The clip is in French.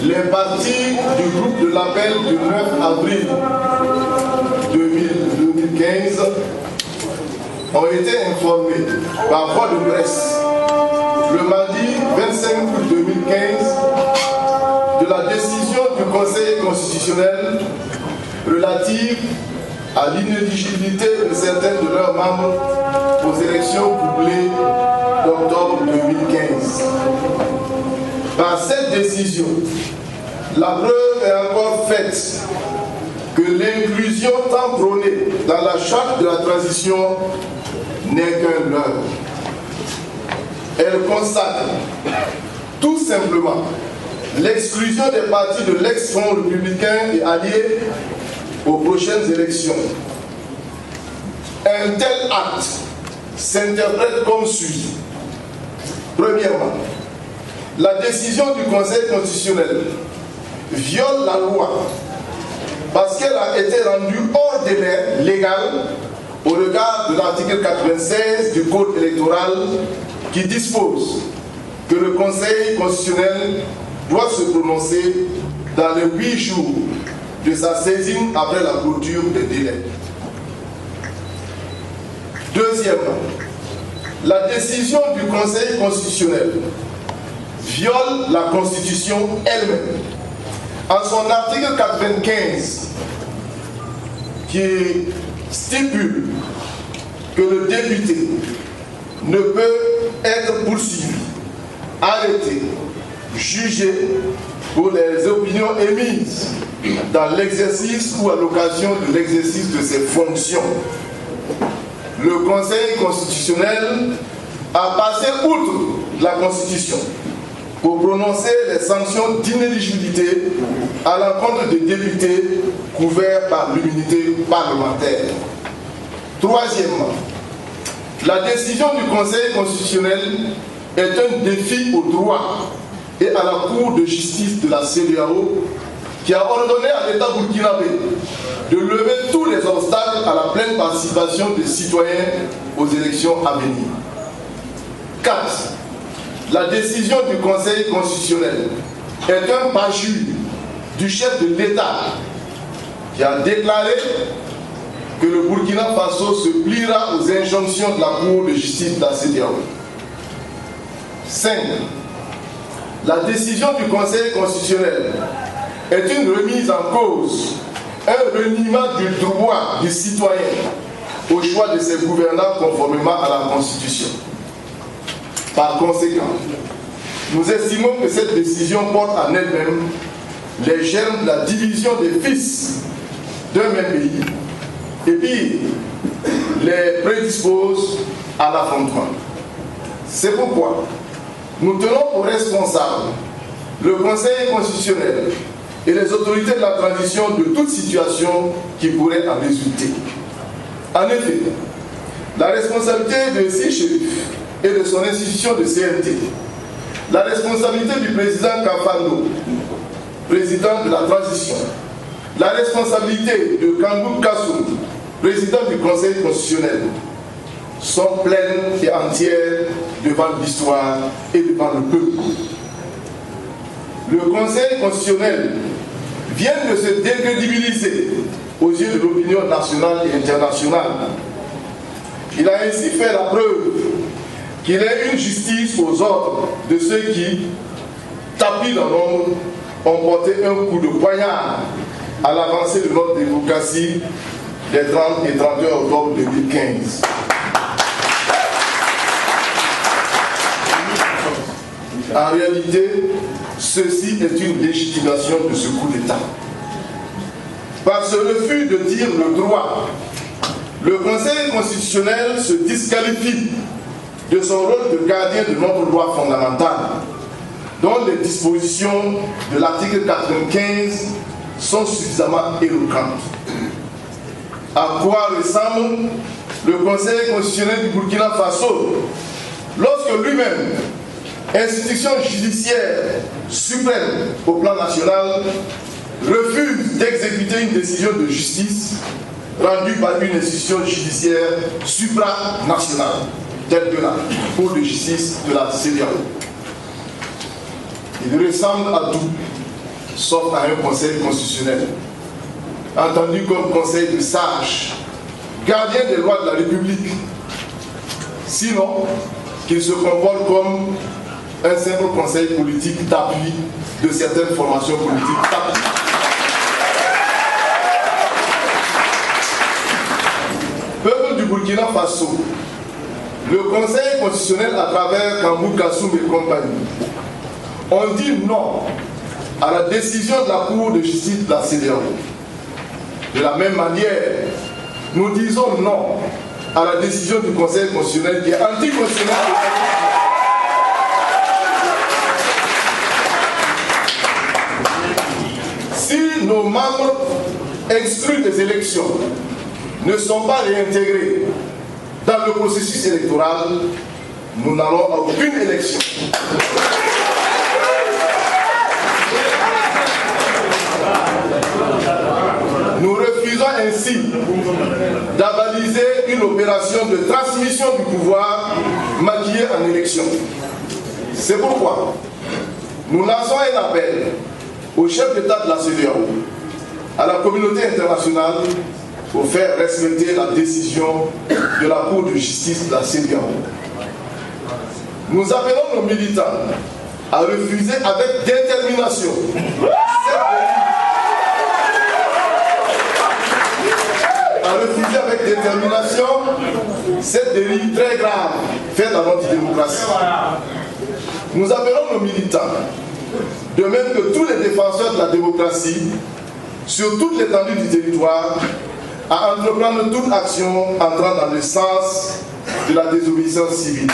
Les partis du groupe de l'appel du 9 avril 2015 ont été informés par voie de presse le mardi 25 août 2015 de la décision du Conseil constitutionnel relative à l'inéligibilité de certains de leurs membres aux élections couplées d'octobre 2015. Par cette décision, la preuve est encore faite que l'inclusion tant prônée dans la charte de la transition n'est qu'un leurre. Elle constate tout simplement l'exclusion des partis de l'ex-Front républicain et alliés aux prochaines élections. Un tel acte s'interprète comme suit. Premièrement, la décision du Conseil constitutionnel viole la loi parce qu'elle a été rendue ordinaire, légale, au regard de l'article 96 du Code électoral qui dispose que le Conseil constitutionnel doit se prononcer dans les 8 jours de sa saisine après la clôture des délais. Deuxièmement, la décision du Conseil constitutionnel viole la Constitution elle-même. En son article 95, qui stipule que le député ne peut être poursuivi, arrêté, jugé pour les opinions émises dans l'exercice ou à l'occasion de l'exercice de ses fonctions. Le Conseil constitutionnel a passé outre la Constitution pour prononcer les sanctions d'inéligibilité à l'encontre des députés couverts par l'immunité parlementaire. Troisièmement, la décision du Conseil constitutionnel est un défi au droit et à la Cour de justice de la CEDEAO qui a ordonné à l'État burkinabé de lever tous les obstacles à la pleine participation des citoyens aux élections à venir. 4. La décision du Conseil constitutionnel est un parjure du chef de l'État qui a déclaré que le Burkina Faso se pliera aux injonctions de la Cour de justice de la CEDEAO. 5. La décision du Conseil constitutionnel est une remise en cause, un reniement du droit du citoyen au choix de ses gouvernants conformément à la Constitution. Par conséquent, nous estimons que cette décision porte en elle-même les germes de la division des fils d'un même pays et puis les prédispose à l'affrontement. C'est pourquoi nous tenons pour responsables le Conseil constitutionnel et les autorités de la transition de toute situation qui pourrait en résulter. En effet, la responsabilité de Sy Shérif et de son institution de CNT, la responsabilité du président Kafando, président de la transition, la responsabilité de Kangou Kassoum, président du Conseil constitutionnel, sont pleines et entières devant l'histoire et devant le peuple. Le Conseil constitutionnel vient de se décrédibiliser aux yeux de l'opinion nationale et internationale. Il a ainsi fait la preuve qu'il est une justice aux ordres de ceux qui, tapis dans l'ombre, ont porté un coup de poignard à l'avancée de notre démocratie les 30 et 31 octobre 2015. En réalité, ceci est une légitimation de ce coup d'État. Par ce refus de dire le droit, le Conseil constitutionnel se disqualifie de son rôle de gardien de notre loi fondamentale, dont les dispositions de l'article 95 sont suffisamment éloquentes. À quoi ressemble le Conseil constitutionnel du Burkina Faso lorsque lui-même, institution judiciaire suprême au plan national, refuse d'exécuter une décision de justice rendue par une institution judiciaire supranationale, telle que la Cour de justice de la CEDEAO. Il ressemble à tout sauf à un conseil constitutionnel, entendu comme conseil de sages, gardien des lois de la République, sinon qu'il se comporte comme un simple conseil politique d'appui de certaines formations politiques d'appui. Peuple du Burkina Faso, le Conseil constitutionnel à travers Kambou Kassoum et compagnie ont dit non à la décision de la Cour de justice de la CEDEAO. De la même manière, nous disons non à la décision du Conseil constitutionnel qui est anticonstitutionnelle. Si nos membres exclus des élections ne sont pas réintégrés dans le processus électoral, nous n'allons à aucune élection. Nous refusons ainsi d'avaliser une opération de transmission du pouvoir maquillée en élection. C'est pourquoi nous lançons un appel au chef d'État de la CEDEAO, à la communauté internationale, pour faire respecter la décision de la Cour de justice de la CEDEAO. Nous appelons nos militants à refuser avec détermination cette dérive très grave faite à notre démocratie. Nous appelons nos militants, de même que tous les défenseurs de la démocratie, sur toute l'étendue du territoire, à entreprendre toute action entrant dans le sens de la désobéissance civile.